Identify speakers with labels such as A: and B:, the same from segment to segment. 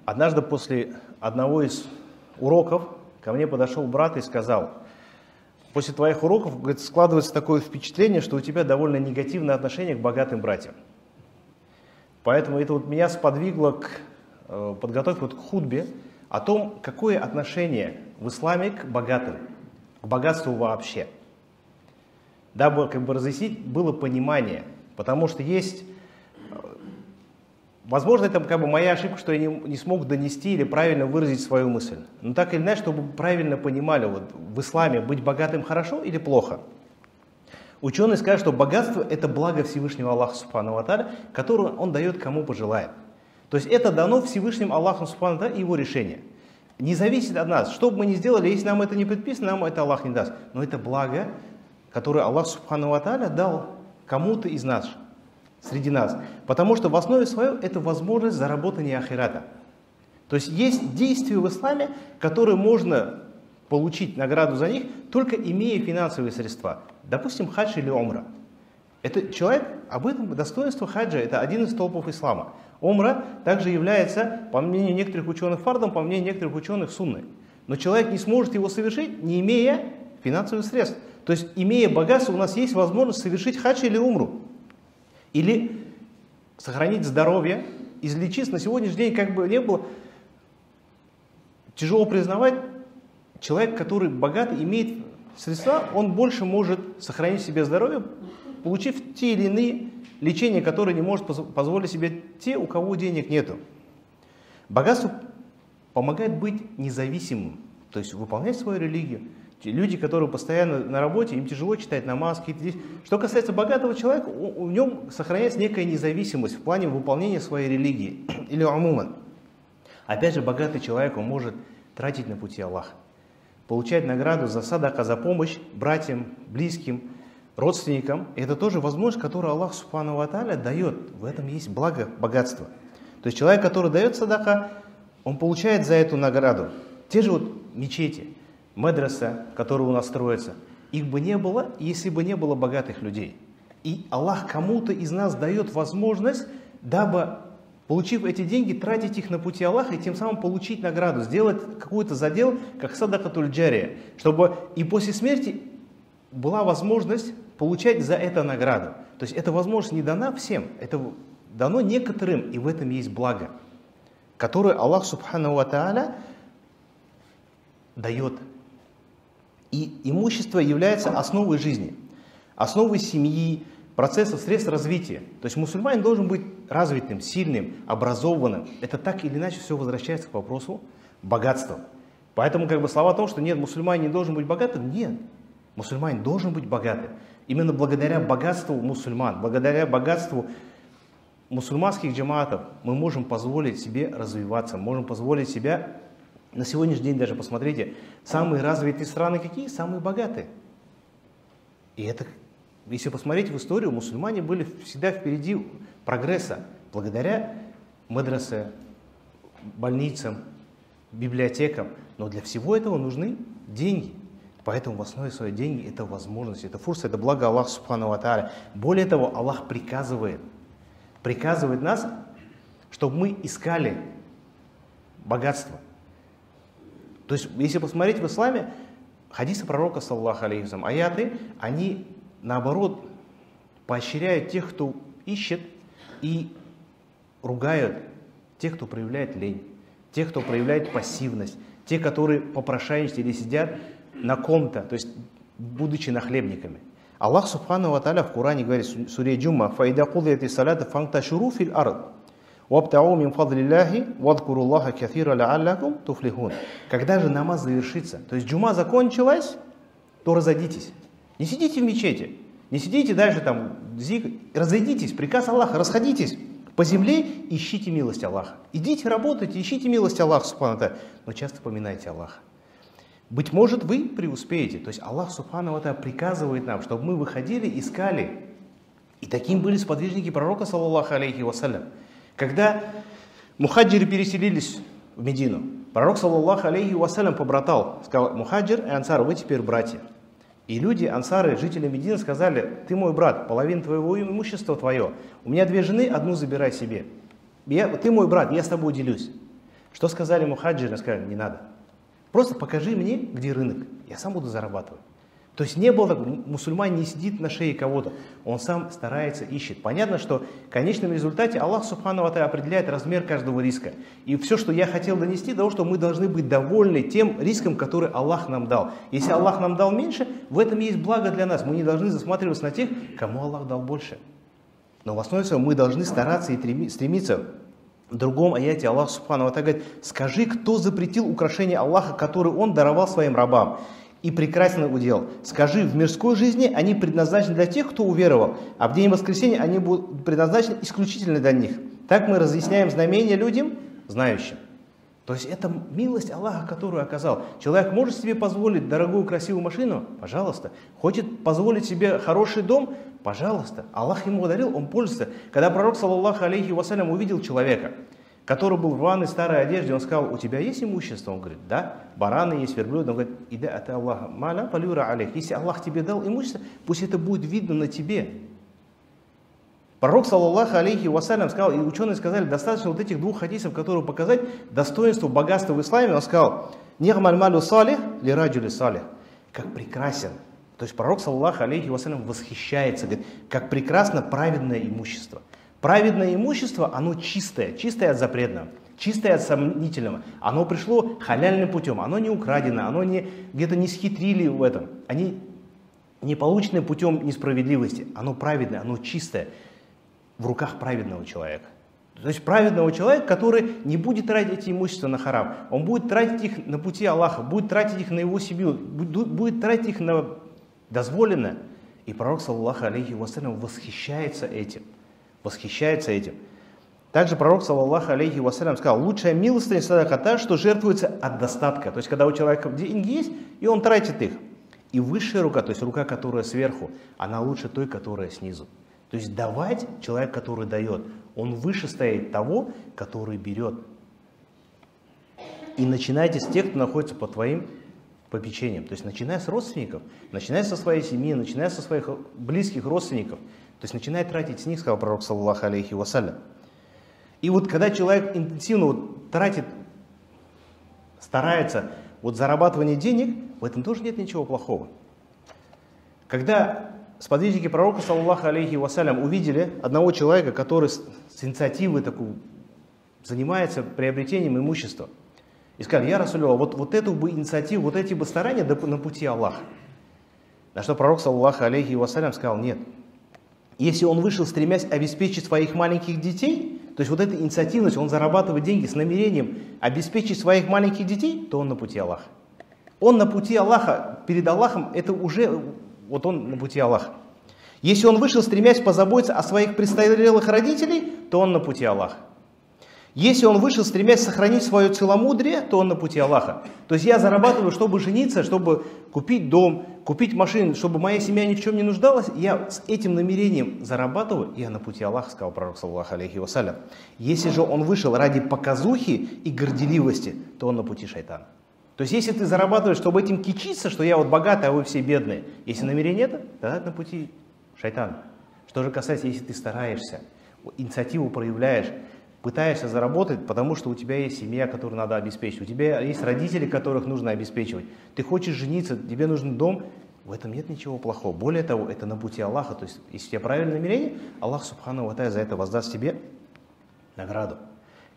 A: Однажды после одного из уроков ко мне подошел брат и сказал: после твоих уроков, говорит, складывается такое впечатление, что у тебя довольно негативное отношение к богатым братьям. Поэтому это вот меня сподвигло к подготовке к хутбе о том, какое отношение в исламе к богатым, к богатству вообще. Дабы разъяснить, было понимание, потому что есть, возможно, это моя ошибка, что я не смог донести или правильно выразить свою мысль. Но так или иначе, чтобы правильно понимали, вот в исламе быть богатым хорошо или плохо. Ученые скажут, что богатство – это благо Всевышнего Аллаха Субхану ва Тааля, которое Он дает кому пожелает. То есть это дано Всевышним Аллахом Субхану ва Тааля и Его решение. Не зависит от нас. Что бы мы ни сделали, если нам это не предписано, нам это Аллах не даст. Но это благо, которое Аллах Субхану ва Тааля дал кому-то из нас, среди нас. Потому что в основе своем это возможность заработания ахирата. То есть есть действия в исламе, которые можно получить награду за них, только имея финансовые средства. Допустим, хадж или умра. Это человек, об этом достоинство хаджа, это один из столпов ислама. Умра также является, по мнению некоторых ученых, фардом, по мнению некоторых ученых, сунной. Но человек не сможет его совершить, не имея финансовых средств. То есть, имея богатство, у нас есть возможность совершить хадж или умру. Или сохранить здоровье, излечиться. На сегодняшний день, как бы не было, тяжело признавать, человек, который богат, имеет средства, он больше может сохранить себе здоровье, получив те или иные лечения, которые не может позволить себе те, у кого денег нету. Богатство помогает быть независимым, то есть выполнять свою религию. Люди, которые постоянно на работе, им тяжело читать намаз, какие-то здесь. Что касается богатого человека, в нем сохраняется некая независимость в плане выполнения своей религии. Или умуман. Опять же, богатый человек, он может тратить на пути Аллаха. Получать награду за садака, за помощь братьям, близким, родственникам. Это тоже возможность, которую Аллах Субхану ва Тааля дает. В этом есть благо, богатство. То есть человек, который дает садака, он получает за эту награду. Те же вот мечети, мадраса, которые у нас строятся, их бы не было, если бы не было богатых людей. И Аллах кому-то из нас дает возможность, дабы, получив эти деньги, тратить их на пути Аллаха и тем самым получить награду, сделать какой-то задел, как садакатуль джария, чтобы и после смерти была возможность получать за это награду. То есть эта возможность не дана всем, это дано некоторым, и в этом есть благо, которое Аллах Субхану ва Тааля дает. И имущество является основой жизни, основой семьи, процессов, средств развития. То есть мусульманин должен быть развитым, сильным, образованным. Это так или иначе все возвращается к вопросу богатства. Поэтому слова о том, что нет, мусульманин не должен быть богатым, нет. Мусульманин должен быть богатым. Именно благодаря богатству мусульман, благодаря богатству мусульманских джамаатов мы можем позволить себе развиваться, можем позволить себя. На сегодняшний день даже посмотрите, самые развитые страны какие? Самые богатые. И это, если посмотреть в историю, мусульмане были всегда впереди прогресса, благодаря мадресе, больницам, библиотекам. Но для всего этого нужны деньги. Поэтому в основе своей деньги это возможность, это фурса, это благо Аллаха Субхану ва Тааля. Более того, Аллах приказывает нас, чтобы мы искали богатство. То есть, если посмотреть в исламе, хадисы пророка, саллаллаху алейхи ва саллям, аяты, они, наоборот, поощряют тех, кто ищет, и ругают тех, кто проявляет лень, тех, кто проявляет пассивность, те, которые попрошайничают или сидят на ком-то, то есть, будучи нахлебниками. Аллах Субхану ва Тааля в Коране говорит, в суре Джумма, «Фаида кудияти салата фанташуру фил ард». Когда же намаз завершится, то есть джума закончилась, то разойдитесь. Не сидите в мечети, не сидите дальше там, разойдитесь, приказ Аллаха, расходитесь по земле, ищите милость Аллаха. Идите, работайте, ищите милость Аллаха, субхану ва тааля, но часто поминайте Аллаха. Быть может, вы преуспеете. То есть Аллах субхану ва тааля приказывает нам, чтобы мы выходили, искали. И таким были сподвижники пророка, саллаллаху алейхи вассалям. Когда мухаджиры переселились в Медину, пророк, саллаллаху алейхи вассалям, побратал, сказал: мухаджир и ансар, вы теперь братья. И люди, ансары, жители Медины сказали: ты мой брат, половина твоего имущества твое. У меня 2 жены, одну забирай себе. Ты мой брат, я с тобой делюсь. Что сказали мухаджиры? Сказали, не надо. Просто покажи мне, где рынок, я сам буду зарабатывать. То есть не было такого, мусульманин не сидит на шее кого-то, он сам старается, ищет. Понятно, что в конечном результате Аллах Субхану ва Тааля определяет размер каждого риска. И все, что я хотел донести, того, что мы должны быть довольны тем риском, который Аллах нам дал. Если Аллах нам дал меньше, в этом есть благо для нас. Мы не должны засматриваться на тех, кому Аллах дал больше. Но в основе своем мы должны стараться и стремиться. В другом аяте Аллах Субхану ва Тааля говорит, скажи, кто запретил украшение Аллаха, который Он даровал своим рабам, и прекрасно удел. Скажи, в мирской жизни они предназначены для тех, кто уверовал, а в день воскресения они будут предназначены исключительно для них. Так мы разъясняем знамения людям, знающим. То есть это милость Аллаха, которую оказал. Человек может себе позволить дорогую красивую машину? Пожалуйста. Хочет позволить себе хороший дом? Пожалуйста. Аллах ему подарил, он пользуется. Когда пророк, саллаллаху алейхи вассалям, увидел человека, который был в рваной старой одежде, он сказал, у тебя есть имущество? Он говорит, да, бараны есть, верблюды. Он говорит, ида ата Аллаха, маля палюра алейх. Если Аллах тебе дал имущество, пусть это будет видно на тебе. Пророк, саллаллаху алейхи вассалям, сказал, и ученые сказали, достаточно вот этих двух хадисов, которые показать достоинство, богатство в исламе. Он сказал, нигмаль малю салих ли раджули салих. Как прекрасен. То есть пророк, саллаллаху алейхи вассалям, восхищается, говорит, как прекрасно праведное имущество. Праведное имущество, оно чистое, чистое от запретного, чистое от сомнительного. Оно пришло халяльным путем, оно не украдено, оно не, где-то не схитрили в этом. Они не получены путем несправедливости. Оно праведное, оно чистое в руках праведного человека. То есть праведного человека, который не будет тратить эти имущества на харам. Он будет тратить их на пути Аллаха, будет тратить их на его семью, будет тратить их на дозволенное. И пророк, саллаллаху алейхи вассалям, восхищается этим. Восхищается этим. Также пророк, саллаллаху алейхи вассалям, сказал, лучшая милостыня садака та, что жертвуется от достатка. То есть, когда у человека деньги есть, и он тратит их. И высшая рука, то есть рука, которая сверху, она лучше той, которая снизу. То есть давать человек, который дает, он выше стоит того, который берет. И начинайте с тех, кто находится под твоим попечением. То есть начиная с родственников, начиная со своей семьи, начиная со своих близких родственников. То есть начинает тратить с них, сказал пророк, саллаллаху алейхи вассалям. И вот когда человек интенсивно вот тратит, старается вот зарабатывание денег, в этом тоже нет ничего плохого. Когда сподвижники пророка, саллаллаху алейхи вассалям, увидели одного человека, который с инициативой такой занимается приобретением имущества, и сказали, я Расулюллах, вот эту бы инициативу, вот эти бы старания на пути Аллаха. На что пророк, саллаллаху алейхи вассалям, сказал, нет. Если он вышел, стремясь обеспечить своих маленьких детей, то есть вот эта инициативность, он зарабатывает деньги с намерением обеспечить своих маленьких детей, то он на пути Аллаха. Он на пути Аллаха, перед Аллахом, это уже, вот он на пути Аллаха. Если он вышел, стремясь позаботиться о своих престарелых родителей, то он на пути Аллаха. Если он вышел, стремясь сохранить свое целомудрие, то он на пути Аллаха. То есть я зарабатываю, чтобы жениться, чтобы купить дом, купить машину, чтобы моя семья ни в чем не нуждалась. Я с этим намерением зарабатываю, я на пути Аллаха, сказал пророк, саллаллаху алейхи вассалям. Если же он вышел ради показухи и горделивости, то он на пути шайтана. То есть если ты зарабатываешь, чтобы этим кичиться, что я вот богатый, а вы все бедные, если намерения нет, тогда это на пути шайтана. Что же касается, если ты стараешься, инициативу проявляешь, пытаешься заработать, потому что у тебя есть семья, которую надо обеспечить, у тебя есть родители, которых нужно обеспечивать, ты хочешь жениться, тебе нужен дом, в этом нет ничего плохого. Более того, это на пути Аллаха, то есть если у тебя правильное намерение, Аллах Субхану ва Тааля за это воздаст тебе награду.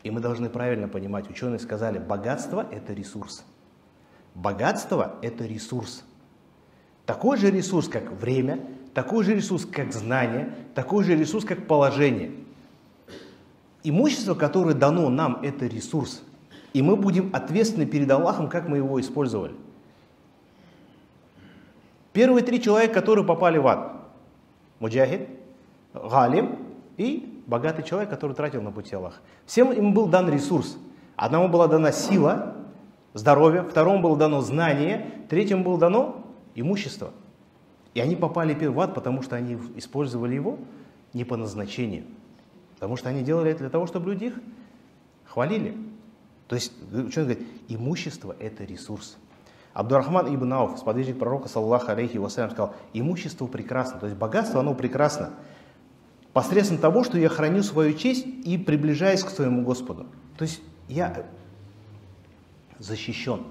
A: И мы должны правильно понимать, ученые сказали, богатство – это ресурс. Богатство – это ресурс. Такой же ресурс, как время, такой же ресурс, как знание, такой же ресурс, как положение. Имущество, которое дано нам, это ресурс. И мы будем ответственны перед Аллахом, как мы его использовали. Первые три человека, которые попали в ад. Муджахид, галим и богатый человек, который тратил на пути Аллаха. Всем им был дан ресурс. Одному была дана сила, здоровье, второму было дано знание, третьему было дано имущество. И они попали в ад, потому что они использовали его не по назначению. Потому что они делали это для того, чтобы люди их хвалили. То есть, ученый говорит, имущество – это ресурс. Абдурахман ибн Ауф, сподвижник пророка, саллаллаху алейхи вассалям, сказал, имущество прекрасно, то есть богатство, оно прекрасно. Посредством того, что я храню свою честь и приближаюсь к своему Господу. То есть я защищен.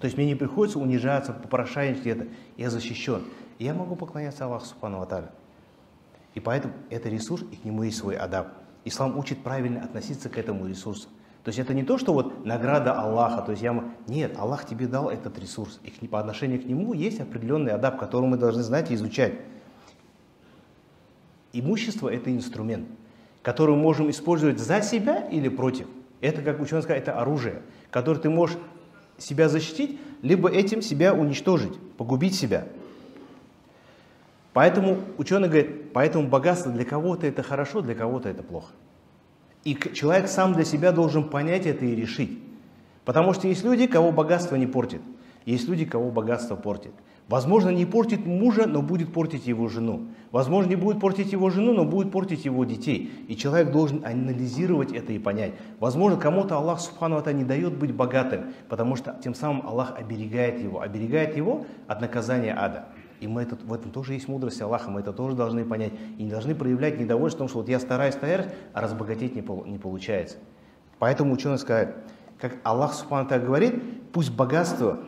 A: То есть мне не приходится унижаться, попрошайничать это. Я защищен. И я могу поклоняться Аллаху Субхану ва Тааля. И поэтому это ресурс, и к нему есть свой адаб. Ислам учит правильно относиться к этому ресурсу. То есть это не то, что вот награда Аллаха. То есть нет, Аллах тебе дал этот ресурс. И по отношению к нему есть определенный адаб, который мы должны знать и изучать. Имущество – это инструмент, который мы можем использовать за себя или против. Это, как ученый сказал, это оружие, которое ты можешь себя защитить, либо этим себя уничтожить, погубить себя. Поэтому ученый говорит, поэтому богатство для кого-то это хорошо, для кого-то это плохо. И человек сам для себя должен понять это и решить. Потому что есть люди, кого богатство не портит. Есть люди, кого богатство портит. Возможно, не портит мужа, но будет портить его жену. Возможно, не будет портить его жену, но будет портить его детей. И человек должен анализировать это и понять. Возможно, кому-то Аллах Субхану ва Тааля не дает быть богатым, потому что тем самым Аллах оберегает его от наказания ада. И в этом тоже есть мудрость Аллаха, мы это тоже должны понять. И не должны проявлять недовольство, потому что вот я стараюсь, а разбогатеть не получается. Поэтому ученый сказал, как Аллах Субхану ва Тааля говорит, пусть богатство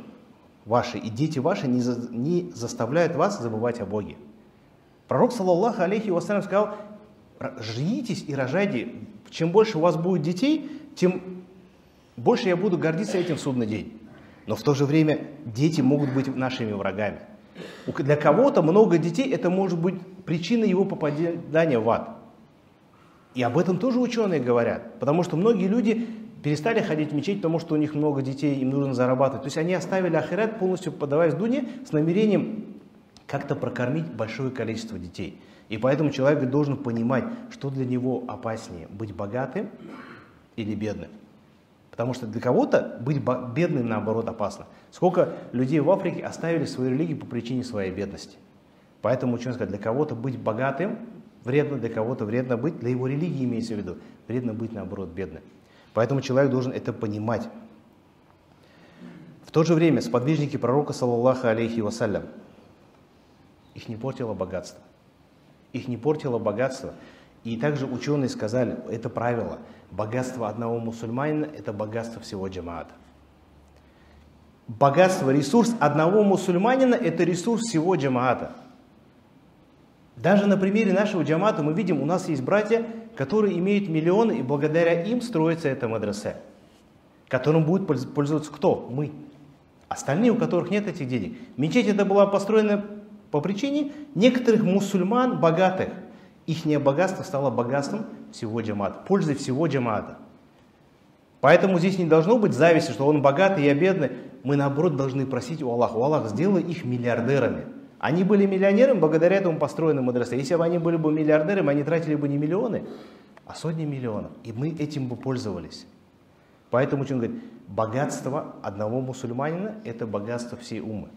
A: ваши и дети ваши не заставляют вас забывать о Боге. Пророк, саллаллаху алейхи вассалям, сказал, женитесь и рожайте. Чем больше у вас будет детей, тем больше я буду гордиться этим в судный день. Но в то же время дети могут быть нашими врагами. Для кого-то много детей это может быть причиной его попадания в ад. И об этом тоже ученые говорят. Потому что многие люди перестали ходить в мечеть, потому что у них много детей, им нужно зарабатывать. То есть они оставили ахират, полностью подаваясь в дуне, с намерением как-то прокормить большое количество детей. И поэтому человек должен понимать, что для него опаснее, быть богатым или бедным. Потому что для кого-то быть бедным, наоборот, опасно. Сколько людей в Африке оставили свою религию по причине своей бедности. Поэтому ученый сказал, для кого-то быть богатым вредно, для кого-то вредно быть, для его религии имеется в виду, вредно быть, наоборот, бедным. Поэтому человек должен это понимать. В то же время сподвижники пророка, саллаллаху алейхи вассалям, их не портило богатство. Их не портило богатство. И также ученые сказали, это правило, богатство одного мусульманина – это богатство всего джамаата. Богатство, ресурс одного мусульманина – это ресурс всего джамаата. Даже на примере нашего джамаата мы видим, у нас есть братья, которые имеют миллионы, и благодаря им строится эта мадраса, которым будет пользоваться кто? Мы. Остальные, у которых нет этих денег. Мечеть эта была построена по причине некоторых мусульман богатых. Ихнее богатство стало богатством всего джамаата, пользой всего джамаата. Поэтому здесь не должно быть зависти, что он богатый, я бедный. Мы наоборот должны просить у Аллаха. Аллах, сделай их миллиардерами. Они были миллионерами благодаря этому построенной мадресе. Если бы они были бы миллиардерами, они тратили бы не миллионы, а сотни миллионов. И мы этим бы пользовались. Поэтому он говорит, богатство одного мусульманина – это богатство всей уммы.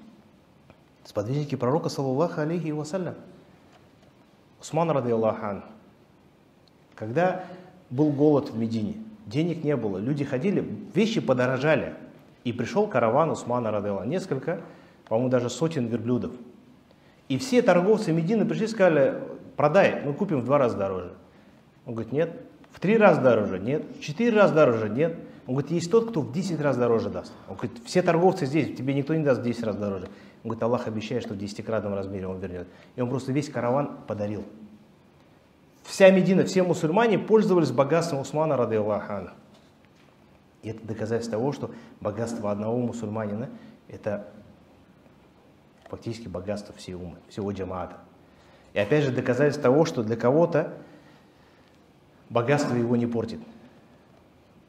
A: Сподвижники пророка, саллаллаху алейхи вассалям, Усман, радийаллаху анху, когда был голод в Медине, денег не было, люди ходили, вещи подорожали. И пришел караван Усмана, радийаллаху анху, несколько, по-моему, даже сотен верблюдов. И все торговцы Медины пришли и сказали, продай, мы купим в 2 раза дороже. Он говорит, нет. В 3 раза дороже? Нет. В 4 раза дороже? Нет. Он говорит, есть тот, кто в 10 раз дороже даст. Он говорит, все торговцы здесь, тебе никто не даст в 10 раз дороже. Он говорит, Аллах обещает, что в 10-кратном размере он вернет. И он просто весь караван подарил. Вся Медина, все мусульмане пользовались богатством Усмана, радийаллаху анху. И это доказательство того, что богатство одного мусульманина – это фактически богатство всей уммы, всего джамаата. И опять же доказательство того, что для кого-то богатство его не портит.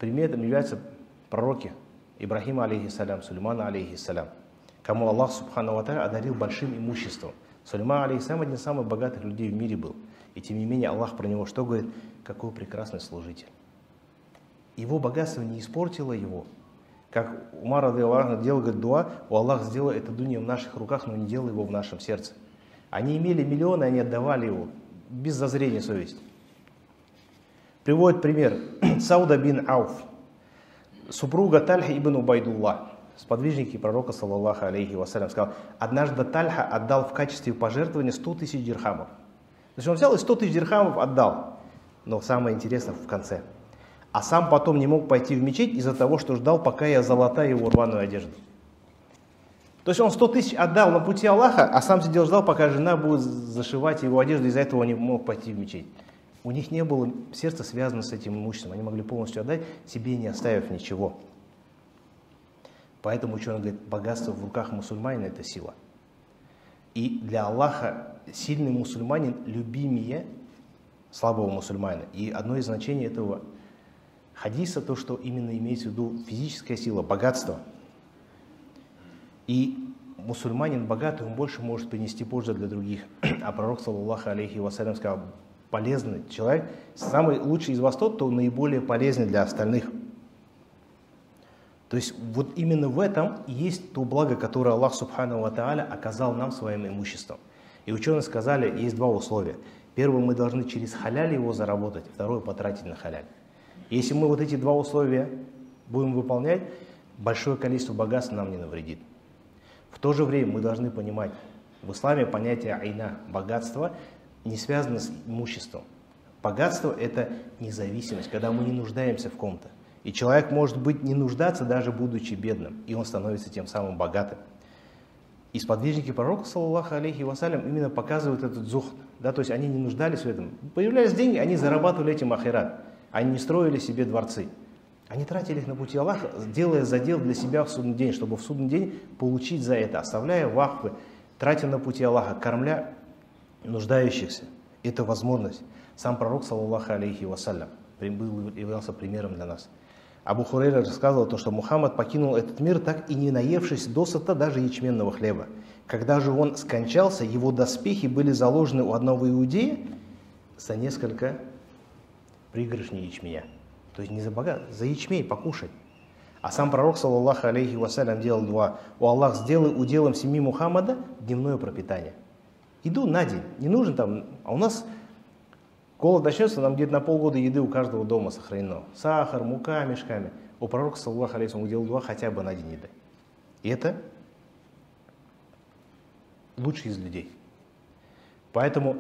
A: Примером являются пророки Ибрахима, алейхиссалям, Сулеймана, алейхиссалям, кому Аллах Субхану ва Тааля одарил большим имуществом. Сулейман, алейхиссалям, один из самых богатых людей в мире был. И тем не менее Аллах про него что говорит? Какой прекрасный служитель. Его богатство не испортило его. Как Умар, радийаллаху анху, делал, говорит, дуа, о Аллах, сделай это дунья в наших руках, но не делай его в нашем сердце. Они имели миллионы, они отдавали его, без зазрения совести. Приводит пример. Сауда бин Ауф, супруга Тальха ибн Убайдуллах, сподвижники пророка, саллаллаху алейхи вассалям, сказал, однажды Тальха отдал в качестве пожертвования 100 тысяч дирхамов. То есть он взял и 100 тысяч дирхамов отдал. Но самое интересное в конце. а сам потом не мог пойти в мечеть из-за того, что ждал, пока я залатаю его рваную одежду. То есть он 100 тысяч отдал на пути Аллаха, а сам сидел ждал, пока жена будет зашивать его одежду, из-за этого он не мог пойти в мечеть. У них не было сердца связано с этим имуществом, они могли полностью отдать, себе не оставив ничего. Поэтому ученый говорит, богатство в руках мусульманина – это сила. И для Аллаха сильный мусульманин любимее слабого мусульманина. И одно из значений этого хадиса, то, что именно имеется в виду физическая сила, богатство. И мусульманин богатый, он больше может принести пользу для других. А пророк, саллаллаху алейхи вассалям, сказал, полезный человек, самый лучший из вас тот, кто наиболее полезный для остальных. То есть вот именно в этом и есть то благо, которое Аллах субхану ва тааля оказал нам своим имуществом. И ученые сказали, есть два условия. Первое, мы должны через халяль его заработать, второе, потратить на халяль. Если мы вот эти два условия будем выполнять, большое количество богатства нам не навредит. В то же время мы должны понимать, в исламе понятие айна, богатство, не связано с имуществом. Богатство – это независимость, когда мы не нуждаемся в ком-то. И человек может быть не нуждаться, даже будучи бедным, и он становится тем самым богатым. И сподвижники пророка, саллаллаху алейхи вассалям, именно показывают этот зухд. Да, то есть они не нуждались в этом. Появлялись деньги, они зарабатывали этим ахират. Они не строили себе дворцы. Они тратили их на пути Аллаха, делая задел для себя в судный день, чтобы в судный день получить за это, оставляя вахфы, тратя на пути Аллаха, кормля нуждающихся. Это возможность. Сам пророк, саллаллаху алейхи вассалям, являлся примером для нас. Абу Хурейра рассказывал, что Мухаммад покинул этот мир, так и не наевшись досыта даже ячменного хлеба. Когда же он скончался, его доспехи были заложены у одного иудея за несколько пригоршней ячменя. То есть не за богат, за ячмень покушать. А сам пророк, саллаллаху алейхи вассалям, делал дуа: «О Аллах, сделай уделом семьи Мухаммада дневное пропитание». Еду на день, не нужно там, а у нас голод начнется, нам где-то на полгода еды у каждого дома сохранено. Сахар, мука мешками. У пророка, саллаллаху алейхи вассалям, делал дуа хотя бы на день еды. И это лучший из людей. Поэтому,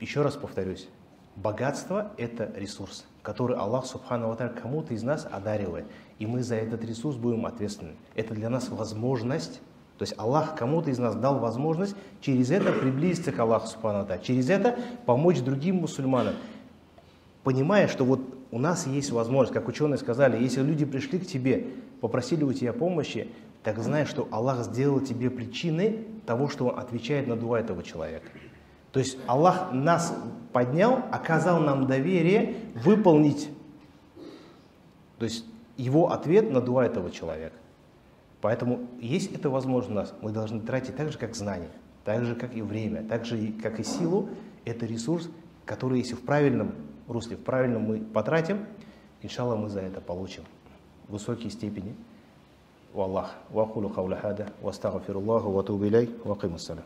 A: еще раз повторюсь, богатство – это ресурс, который Аллах субхану ва тааля кому-то из нас одаривает. И мы за этот ресурс будем ответственны. Это для нас возможность. То есть Аллах кому-то из нас дал возможность через это приблизиться к Аллаху субхану ва тааля, через это помочь другим мусульманам, понимая, что вот у нас есть возможность, как ученые сказали, если люди пришли к тебе, попросили у тебя помощи, так знай, что Аллах сделал тебе причиной того, что Он отвечает на дуа этого человека. То есть Аллах нас поднял, оказал нам доверие выполнить, то есть Его ответ на дуа этого человека. Поэтому, есть эта возможность у нас, мы должны тратить так же, как знания, так же, как и время, так же, как и силу. Это ресурс, который, если в правильном русле, в правильном мы потратим, иншаллах, мы за это получим высокие степени. Валлах. Ва хулу кауля хада, ва астагфируллаху, ва тубу илейх, ва акимус салям.